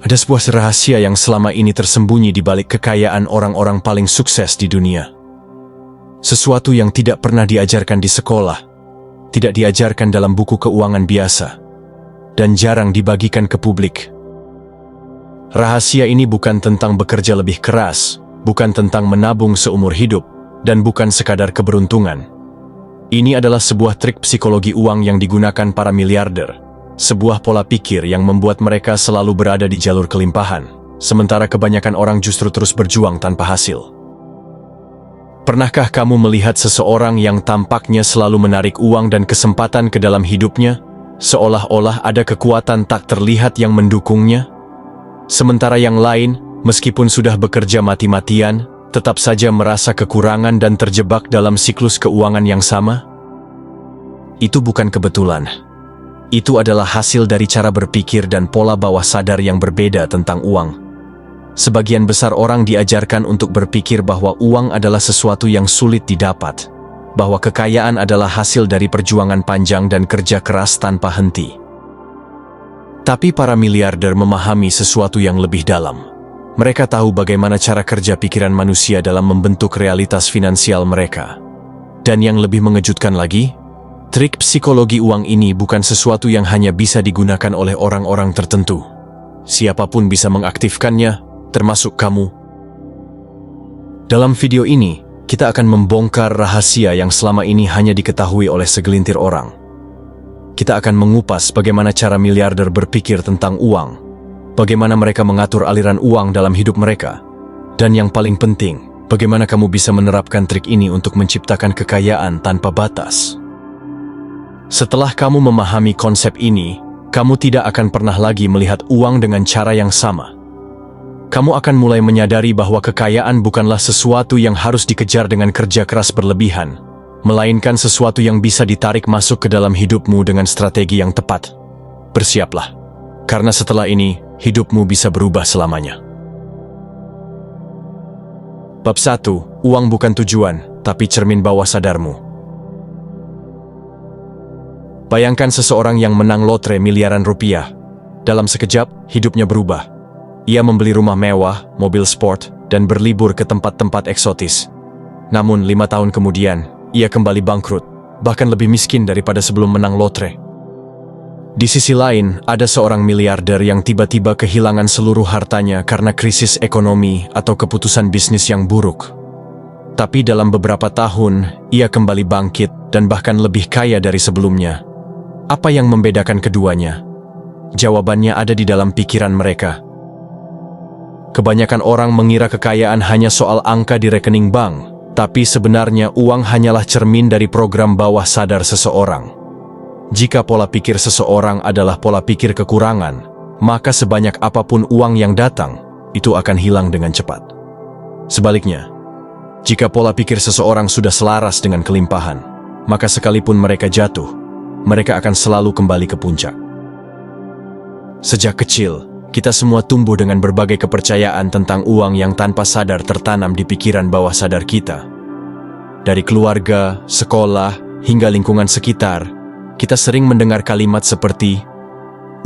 Ada sebuah rahasia yang selama ini tersembunyi di balik kekayaan orang-orang paling sukses di dunia. Sesuatu yang tidak pernah diajarkan di sekolah, tidak diajarkan dalam buku keuangan biasa, dan jarang dibagikan ke publik. Rahasia ini bukan tentang bekerja lebih keras, bukan tentang menabung seumur hidup, dan bukan sekadar keberuntungan. Ini adalah sebuah trik psikologi uang yang digunakan para miliarder. Sebuah pola pikir yang membuat mereka selalu berada di jalur kelimpahan, sementara kebanyakan orang justru terus berjuang tanpa hasil. Pernahkah kamu melihat seseorang yang tampaknya selalu menarik uang dan kesempatan ke dalam hidupnya, seolah-olah ada kekuatan tak terlihat yang mendukungnya? Sementara yang lain, meskipun sudah bekerja mati-matian, tetap saja merasa kekurangan dan terjebak dalam siklus keuangan yang sama? Itu bukan kebetulan. Itu adalah hasil dari cara berpikir dan pola bawah sadar yang berbeda tentang uang. Sebagian besar orang diajarkan untuk berpikir bahwa uang adalah sesuatu yang sulit didapat, bahwa kekayaan adalah hasil dari perjuangan panjang dan kerja keras tanpa henti. Tapi para miliarder memahami sesuatu yang lebih dalam. Mereka tahu bagaimana cara kerja pikiran manusia dalam membentuk realitas finansial mereka. Dan yang lebih mengejutkan lagi, trik psikologi uang ini bukan sesuatu yang hanya bisa digunakan oleh orang-orang tertentu. Siapapun bisa mengaktifkannya, termasuk kamu. Dalam video ini, kita akan membongkar rahasia yang selama ini hanya diketahui oleh segelintir orang. Kita akan mengupas bagaimana cara miliarder berpikir tentang uang, bagaimana mereka mengatur aliran uang dalam hidup mereka, dan yang paling penting, bagaimana kamu bisa menerapkan trik ini untuk menciptakan kekayaan tanpa batas. Setelah kamu memahami konsep ini, kamu tidak akan pernah lagi melihat uang dengan cara yang sama. Kamu akan mulai menyadari bahwa kekayaan bukanlah sesuatu yang harus dikejar dengan kerja keras berlebihan, melainkan sesuatu yang bisa ditarik masuk ke dalam hidupmu dengan strategi yang tepat. Bersiaplah, karena setelah ini, hidupmu bisa berubah selamanya. Bab 1. Uang bukan tujuan, tapi cermin bawah sadarmu. Bayangkan seseorang yang menang lotre miliaran rupiah. Dalam sekejap, hidupnya berubah. Ia membeli rumah mewah, mobil sport, dan berlibur ke tempat-tempat eksotis. Namun 5 tahun kemudian, ia kembali bangkrut, bahkan lebih miskin daripada sebelum menang lotre. Di sisi lain, ada seorang miliarder yang tiba-tiba kehilangan seluruh hartanya karena krisis ekonomi atau keputusan bisnis yang buruk. Tapi dalam beberapa tahun, ia kembali bangkit dan bahkan lebih kaya dari sebelumnya. Apa yang membedakan keduanya? Jawabannya ada di dalam pikiran mereka. Kebanyakan orang mengira kekayaan hanya soal angka di rekening bank, tapi sebenarnya uang hanyalah cermin dari program bawah sadar seseorang. Jika pola pikir seseorang adalah pola pikir kekurangan, maka sebanyak apapun uang yang datang, itu akan hilang dengan cepat. Sebaliknya, jika pola pikir seseorang sudah selaras dengan kelimpahan, maka sekalipun mereka jatuh, mereka akan selalu kembali ke puncak. Sejak kecil, kita semua tumbuh dengan berbagai kepercayaan tentang uang yang tanpa sadar tertanam di pikiran bawah sadar kita. Dari keluarga, sekolah, hingga lingkungan sekitar, kita sering mendengar kalimat seperti,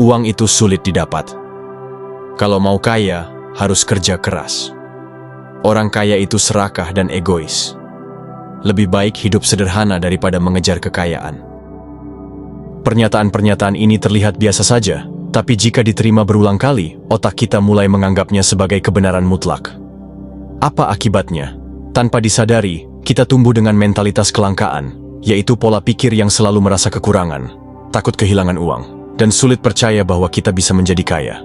uang itu sulit didapat. Kalau mau kaya, harus kerja keras. Orang kaya itu serakah dan egois. Lebih baik hidup sederhana daripada mengejar kekayaan. Pernyataan-pernyataan ini terlihat biasa saja, tapi jika diterima berulang kali, otak kita mulai menganggapnya sebagai kebenaran mutlak. Apa akibatnya? Tanpa disadari, kita tumbuh dengan mentalitas kelangkaan, yaitu pola pikir yang selalu merasa kekurangan, takut kehilangan uang, dan sulit percaya bahwa kita bisa menjadi kaya.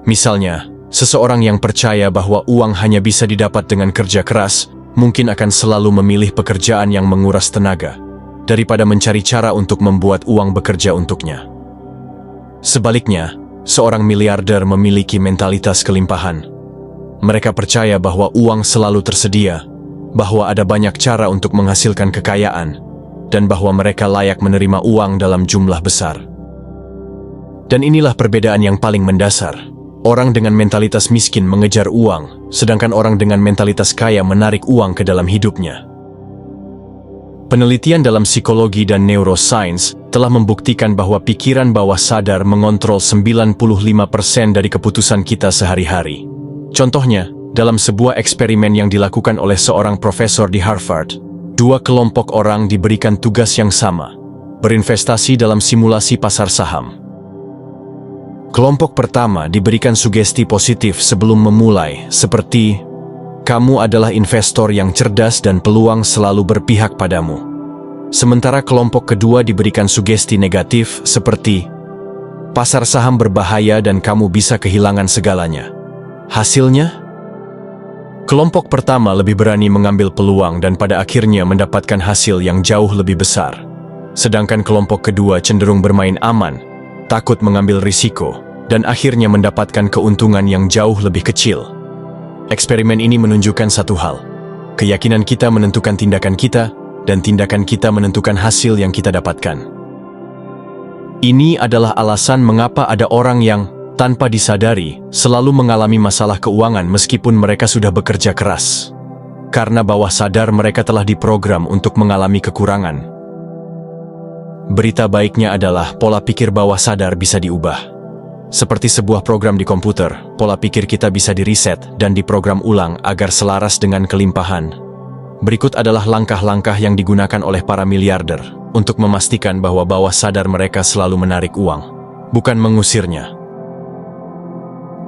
Misalnya, seseorang yang percaya bahwa uang hanya bisa didapat dengan kerja keras, mungkin akan selalu memilih pekerjaan yang menguras tenaga, daripada mencari cara untuk membuat uang bekerja untuknya. Sebaliknya, seorang miliarder memiliki mentalitas kelimpahan. Mereka percaya bahwa uang selalu tersedia, bahwa ada banyak cara untuk menghasilkan kekayaan, dan bahwa mereka layak menerima uang dalam jumlah besar. Dan inilah perbedaan yang paling mendasar. Orang dengan mentalitas miskin mengejar uang, sedangkan orang dengan mentalitas kaya menarik uang ke dalam hidupnya. Penelitian dalam psikologi dan neuroscience telah membuktikan bahwa pikiran bawah sadar mengontrol 95% dari keputusan kita sehari-hari. Contohnya, dalam sebuah eksperimen yang dilakukan oleh seorang profesor di Harvard, 2 kelompok orang diberikan tugas yang sama, berinvestasi dalam simulasi pasar saham. Kelompok pertama diberikan sugesti positif sebelum memulai, seperti, "Kamu adalah investor yang cerdas dan peluang selalu berpihak padamu." Sementara kelompok kedua diberikan sugesti negatif seperti, "Pasar saham berbahaya dan kamu bisa kehilangan segalanya." Hasilnya, kelompok pertama lebih berani mengambil peluang dan pada akhirnya mendapatkan hasil yang jauh lebih besar. Sedangkan kelompok kedua cenderung bermain aman, takut mengambil risiko, dan akhirnya mendapatkan keuntungan yang jauh lebih kecil. Eksperimen ini menunjukkan satu hal. Keyakinan kita menentukan tindakan kita, dan tindakan kita menentukan hasil yang kita dapatkan. Ini adalah alasan mengapa ada orang yang, tanpa disadari, selalu mengalami masalah keuangan meskipun mereka sudah bekerja keras. Karena bawah sadar mereka telah diprogram untuk mengalami kekurangan. Berita baiknya adalah pola pikir bawah sadar bisa diubah. Seperti sebuah program di komputer, pola pikir kita bisa diriset dan diprogram ulang agar selaras dengan kelimpahan. Berikut adalah langkah-langkah yang digunakan oleh para miliarder untuk memastikan bahwa bawah sadar mereka selalu menarik uang, bukan mengusirnya.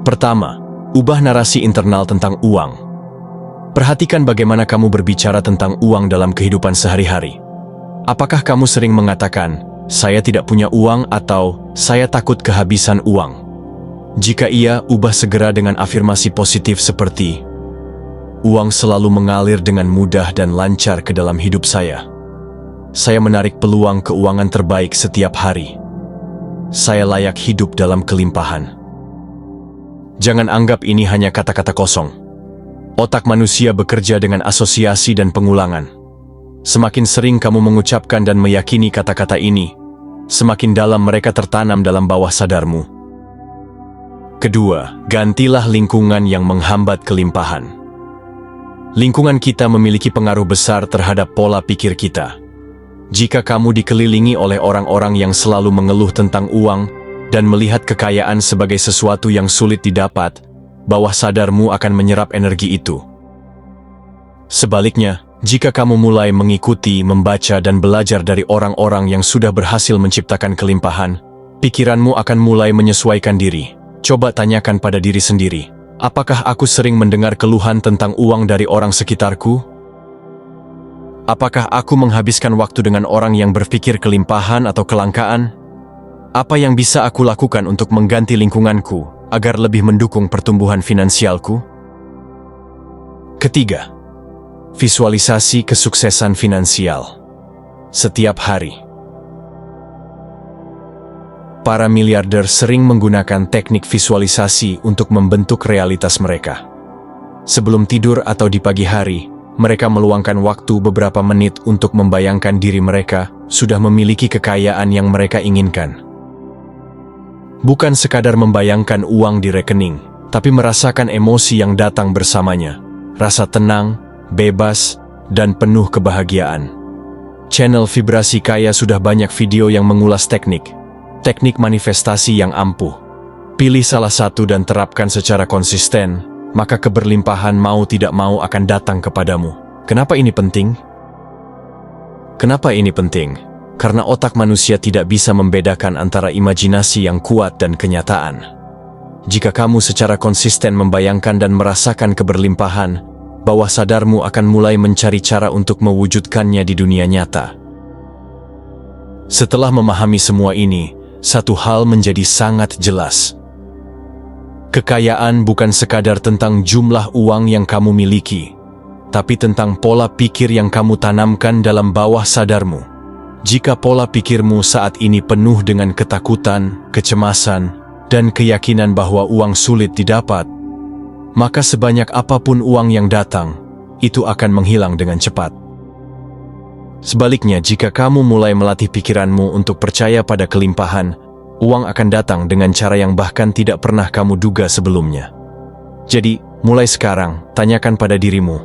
Pertama, ubah narasi internal tentang uang. Perhatikan bagaimana kamu berbicara tentang uang dalam kehidupan sehari-hari. Apakah kamu sering mengatakan, "Saya tidak punya uang" atau "Saya takut kehabisan uang"? Jika iya, ubah segera dengan afirmasi positif seperti, "Uang selalu mengalir dengan mudah dan lancar ke dalam hidup saya. Saya menarik peluang keuangan terbaik setiap hari. Saya layak hidup dalam kelimpahan." Jangan anggap ini hanya kata-kata kosong. Otak manusia bekerja dengan asosiasi dan pengulangan. Semakin sering kamu mengucapkan dan meyakini kata-kata ini, semakin dalam mereka tertanam dalam bawah sadarmu. Kedua, gantilah lingkungan yang menghambat kelimpahan. Lingkungan kita memiliki pengaruh besar terhadap pola pikir kita. Jika kamu dikelilingi oleh orang-orang yang selalu mengeluh tentang uang dan melihat kekayaan sebagai sesuatu yang sulit didapat, bawah sadarmu akan menyerap energi itu. Sebaliknya, jika kamu mulai mengikuti, membaca, dan belajar dari orang-orang yang sudah berhasil menciptakan kelimpahan, pikiranmu akan mulai menyesuaikan diri. Coba tanyakan pada diri sendiri, apakah aku sering mendengar keluhan tentang uang dari orang sekitarku? Apakah aku menghabiskan waktu dengan orang yang berpikir kelimpahan atau kelangkaan? Apa yang bisa aku lakukan untuk mengganti lingkunganku agar lebih mendukung pertumbuhan finansialku? Ketiga, visualisasi kesuksesan finansial. Setiap hari, para miliarder sering menggunakan teknik visualisasi untuk membentuk realitas mereka. Sebelum tidur atau di pagi hari, mereka meluangkan waktu beberapa menit untuk membayangkan diri mereka sudah memiliki kekayaan yang mereka inginkan. Bukan sekadar membayangkan uang di rekening, tapi merasakan emosi yang datang bersamanya, rasa tenang, bebas, dan penuh kebahagiaan. Channel Vibrasi Kaya sudah banyak video yang mengulas teknik manifestasi yang ampuh. Pilih salah satu dan terapkan secara konsisten, maka keberlimpahan mau tidak mau akan datang kepadamu. Kenapa ini penting? Kenapa ini penting? Karena otak manusia tidak bisa membedakan antara imajinasi yang kuat dan kenyataan. Jika kamu secara konsisten membayangkan dan merasakan keberlimpahan, bawah sadarmu akan mulai mencari cara untuk mewujudkannya di dunia nyata. Setelah memahami semua ini, satu hal menjadi sangat jelas. Kekayaan bukan sekadar tentang jumlah uang yang kamu miliki, tapi tentang pola pikir yang kamu tanamkan dalam bawah sadarmu. Jika pola pikirmu saat ini penuh dengan ketakutan, kecemasan, dan keyakinan bahwa uang sulit didapat, maka sebanyak apapun uang yang datang, itu akan menghilang dengan cepat. Sebaliknya, jika kamu mulai melatih pikiranmu untuk percaya pada kelimpahan, uang akan datang dengan cara yang bahkan tidak pernah kamu duga sebelumnya. Jadi, mulai sekarang, tanyakan pada dirimu,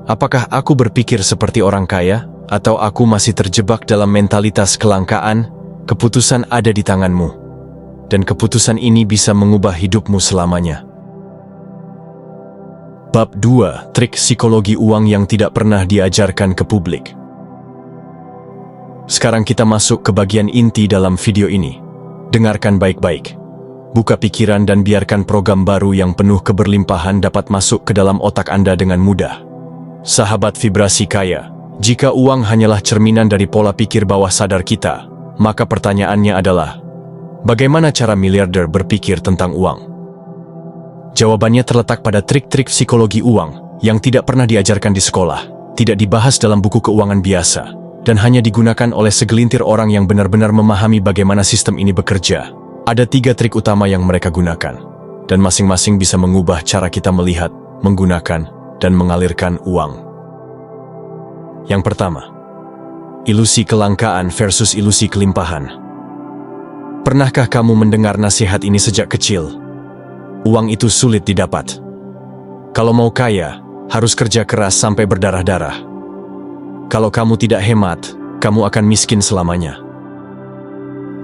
Apakah aku berpikir seperti orang kaya, atau aku masih terjebak dalam mentalitas kelangkaan? Keputusan ada di tanganmu, dan keputusan ini bisa mengubah hidupmu selamanya. Bab 2. Trik psikologi uang yang tidak pernah diajarkan ke publik. Sekarang kita masuk ke bagian inti dalam video ini. Dengarkan baik-baik. Buka pikiran dan biarkan program baru yang penuh keberlimpahan dapat masuk ke dalam otak Anda dengan mudah. Sahabat vibrasi kaya, jika uang hanyalah cerminan dari pola pikir bawah sadar kita, maka pertanyaannya adalah, bagaimana cara miliarder berpikir tentang uang? Jawabannya terletak pada trik-trik psikologi uang yang tidak pernah diajarkan di sekolah, tidak dibahas dalam buku keuangan biasa, dan hanya digunakan oleh segelintir orang yang benar-benar memahami bagaimana sistem ini bekerja. Ada 3 trik utama yang mereka gunakan, dan masing-masing bisa mengubah cara kita melihat, menggunakan, dan mengalirkan uang. Yang pertama, ilusi kelangkaan versus ilusi kelimpahan. Pernahkah kamu mendengar nasihat ini sejak kecil? Uang itu sulit didapat. Kalau mau kaya, harus kerja keras sampai berdarah-darah. Kalau kamu tidak hemat, kamu akan miskin selamanya.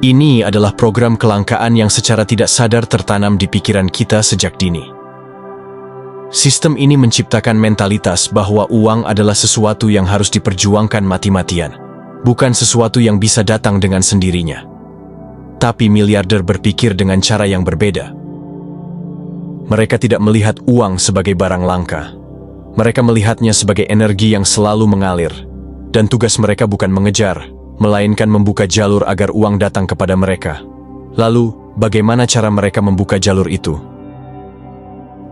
Ini adalah program kelangkaan yang secara tidak sadar tertanam di pikiran kita sejak dini. Sistem ini menciptakan mentalitas bahwa uang adalah sesuatu yang harus diperjuangkan mati-matian, bukan sesuatu yang bisa datang dengan sendirinya. Tapi miliarder berpikir dengan cara yang berbeda. Mereka tidak melihat uang sebagai barang langka. Mereka melihatnya sebagai energi yang selalu mengalir, dan tugas mereka bukan mengejar, melainkan membuka jalur agar uang datang kepada mereka. Lalu, bagaimana cara mereka membuka jalur itu?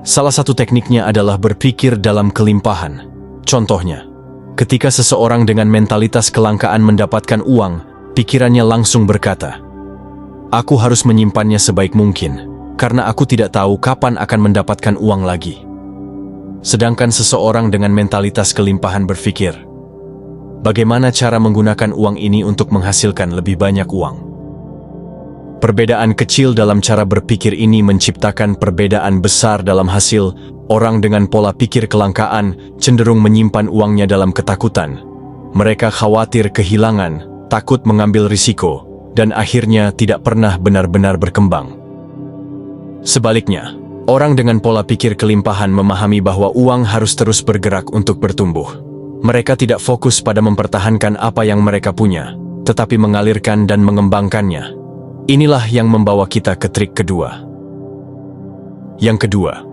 Salah satu tekniknya adalah berpikir dalam kelimpahan. Contohnya, ketika seseorang dengan mentalitas kelangkaan mendapatkan uang, pikirannya langsung berkata, "Aku harus menyimpannya sebaik mungkin, karena aku tidak tahu kapan akan mendapatkan uang lagi." Sedangkan seseorang dengan mentalitas kelimpahan berpikir, bagaimana cara menggunakan uang ini untuk menghasilkan lebih banyak uang? Perbedaan kecil dalam cara berpikir ini menciptakan perbedaan besar dalam hasil. Orang dengan pola pikir kelangkaan cenderung menyimpan uangnya dalam ketakutan. Mereka khawatir kehilangan, takut mengambil risiko, dan akhirnya tidak pernah benar-benar berkembang. Sebaliknya, orang dengan pola pikir kelimpahan memahami bahwa uang harus terus bergerak untuk bertumbuh. Mereka tidak fokus pada mempertahankan apa yang mereka punya, tetapi mengalirkan dan mengembangkannya. Inilah yang membawa kita ke trik kedua. Yang kedua,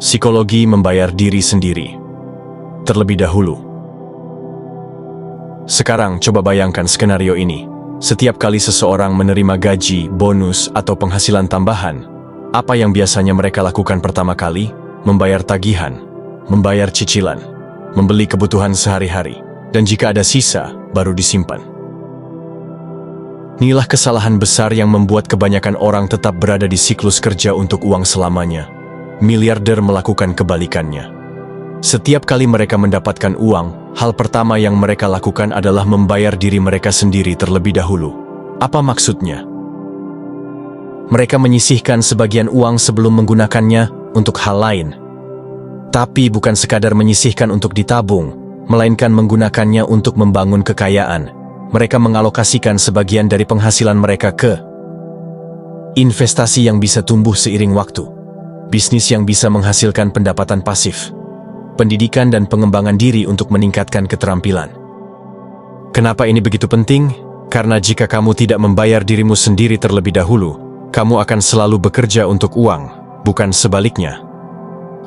psikologi membayar diri sendiri. Terlebih dahulu. Sekarang coba bayangkan skenario ini. Setiap kali seseorang menerima gaji, bonus, atau penghasilan tambahan, apa yang biasanya mereka lakukan pertama kali? Membayar tagihan, membayar cicilan, membeli kebutuhan sehari-hari, dan jika ada sisa, baru disimpan. Inilah kesalahan besar yang membuat kebanyakan orang tetap berada di siklus kerja untuk uang selamanya. Miliarder melakukan kebalikannya. Setiap kali mereka mendapatkan uang, hal pertama yang mereka lakukan adalah membayar diri mereka sendiri terlebih dahulu. Apa maksudnya? Mereka menyisihkan sebagian uang sebelum menggunakannya untuk hal lain. Tapi bukan sekadar menyisihkan untuk ditabung, melainkan menggunakannya untuk membangun kekayaan. Mereka mengalokasikan sebagian dari penghasilan mereka ke investasi yang bisa tumbuh seiring waktu, bisnis yang bisa menghasilkan pendapatan pasif, pendidikan dan pengembangan diri untuk meningkatkan keterampilan. Kenapa ini begitu penting? Karena jika kamu tidak membayar dirimu sendiri terlebih dahulu, kamu akan selalu bekerja untuk uang, bukan sebaliknya.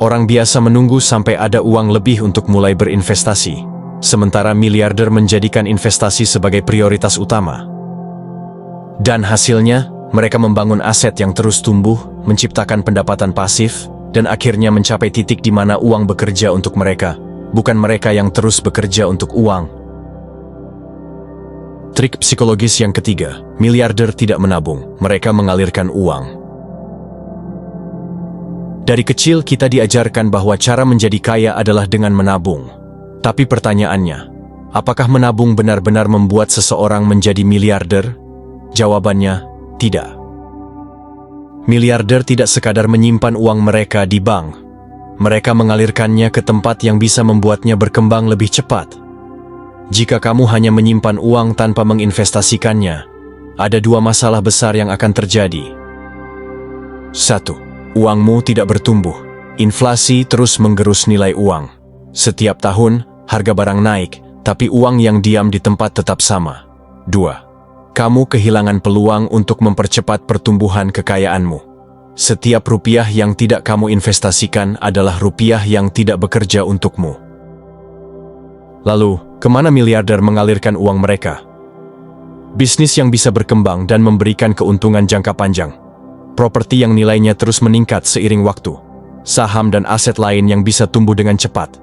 Orang biasa menunggu sampai ada uang lebih untuk mulai berinvestasi. Sementara miliarder menjadikan investasi sebagai prioritas utama. Dan hasilnya, mereka membangun aset yang terus tumbuh, menciptakan pendapatan pasif, dan akhirnya mencapai titik di mana uang bekerja untuk mereka, bukan mereka yang terus bekerja untuk uang. Trik psikologis yang ketiga, miliarder tidak menabung, mereka mengalirkan uang. Dari kecil kita diajarkan bahwa cara menjadi kaya adalah dengan menabung. Tapi pertanyaannya, apakah menabung benar-benar membuat seseorang menjadi miliarder? Jawabannya, tidak. Miliarder tidak sekadar menyimpan uang mereka di bank. Mereka mengalirkannya ke tempat yang bisa membuatnya berkembang lebih cepat. Jika kamu hanya menyimpan uang tanpa menginvestasikannya, ada dua masalah besar yang akan terjadi. 1. Uangmu tidak bertumbuh. Inflasi terus menggerus nilai uang. Setiap tahun, harga barang naik, tapi uang yang diam di tempat tetap sama. 2. Kamu kehilangan peluang untuk mempercepat pertumbuhan kekayaanmu. Setiap rupiah yang tidak kamu investasikan adalah rupiah yang tidak bekerja untukmu. Lalu, kemana miliarder mengalirkan uang mereka? Bisnis yang bisa berkembang dan memberikan keuntungan jangka panjang. Properti yang nilainya terus meningkat seiring waktu. Saham dan aset lain yang bisa tumbuh dengan cepat.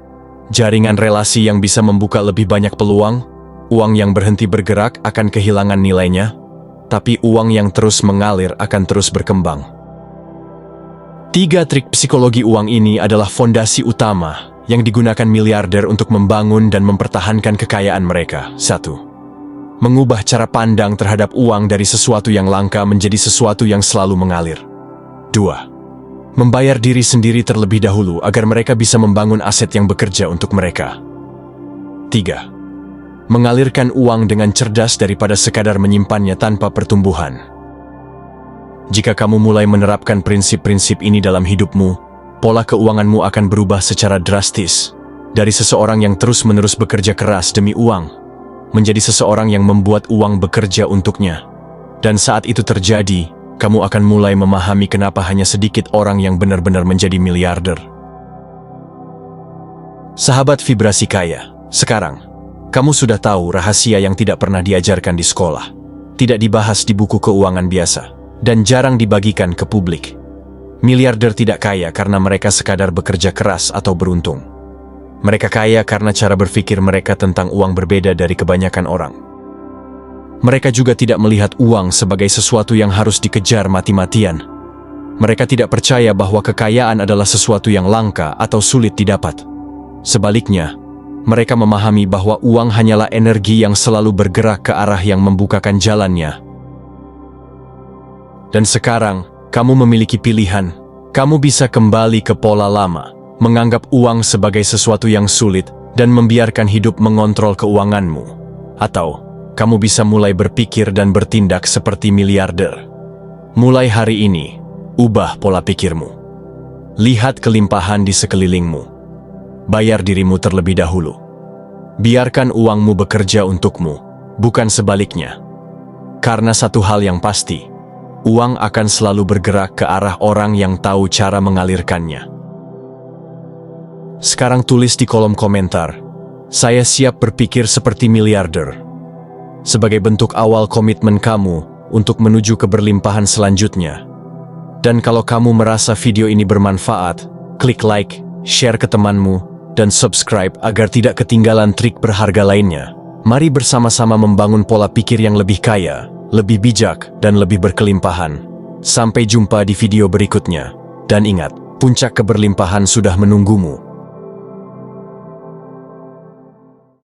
Jaringan relasi yang bisa membuka lebih banyak peluang. Uang yang berhenti bergerak akan kehilangan nilainya, tapi uang yang terus mengalir akan terus berkembang. 3 trik psikologi uang ini adalah fondasi utama yang digunakan miliarder untuk membangun dan mempertahankan kekayaan mereka. 1. Mengubah cara pandang terhadap uang dari sesuatu yang langka menjadi sesuatu yang selalu mengalir. 2. Membayar diri sendiri terlebih dahulu agar mereka bisa membangun aset yang bekerja untuk mereka. 3. Mengalirkan uang dengan cerdas daripada sekadar menyimpannya tanpa pertumbuhan. Jika kamu mulai menerapkan prinsip-prinsip ini dalam hidupmu, pola keuanganmu akan berubah secara drastis. Dari seseorang yang terus-menerus bekerja keras demi uang, menjadi seseorang yang membuat uang bekerja untuknya. Dan saat itu terjadi, kamu akan mulai memahami kenapa hanya sedikit orang yang benar-benar menjadi miliarder. Sahabat vibrasi kaya, sekarang, kamu sudah tahu rahasia yang tidak pernah diajarkan di sekolah, tidak dibahas di buku keuangan biasa, dan jarang dibagikan ke publik. Miliarder tidak kaya karena mereka sekadar bekerja keras atau beruntung. Mereka kaya karena cara berpikir mereka tentang uang berbeda dari kebanyakan orang. Mereka juga tidak melihat uang sebagai sesuatu yang harus dikejar mati-matian. Mereka tidak percaya bahwa kekayaan adalah sesuatu yang langka atau sulit didapat. Sebaliknya, mereka memahami bahwa uang hanyalah energi yang selalu bergerak ke arah yang membukakan jalannya. Dan sekarang, kamu memiliki pilihan. Kamu bisa kembali ke pola lama, menganggap uang sebagai sesuatu yang sulit dan membiarkan hidup mengontrol keuanganmu. Atau, kamu bisa mulai berpikir dan bertindak seperti miliarder. Mulai hari ini, ubah pola pikirmu. Lihat kelimpahan di sekelilingmu. Bayar dirimu terlebih dahulu. Biarkan uangmu bekerja untukmu, bukan sebaliknya. Karena satu hal yang pasti, uang akan selalu bergerak ke arah orang yang tahu cara mengalirkannya. Sekarang tulis di kolom komentar, saya siap berpikir seperti miliarder. Sebagai bentuk awal komitmen kamu untuk menuju keberlimpahan selanjutnya. Dan kalau kamu merasa video ini bermanfaat, klik like, share ke temanmu, dan subscribe agar tidak ketinggalan trik berharga lainnya. Mari bersama-sama membangun pola pikir yang lebih kaya, lebih bijak, dan lebih berkelimpahan. Sampai jumpa di video berikutnya. Dan ingat, puncak keberlimpahan sudah menunggumu.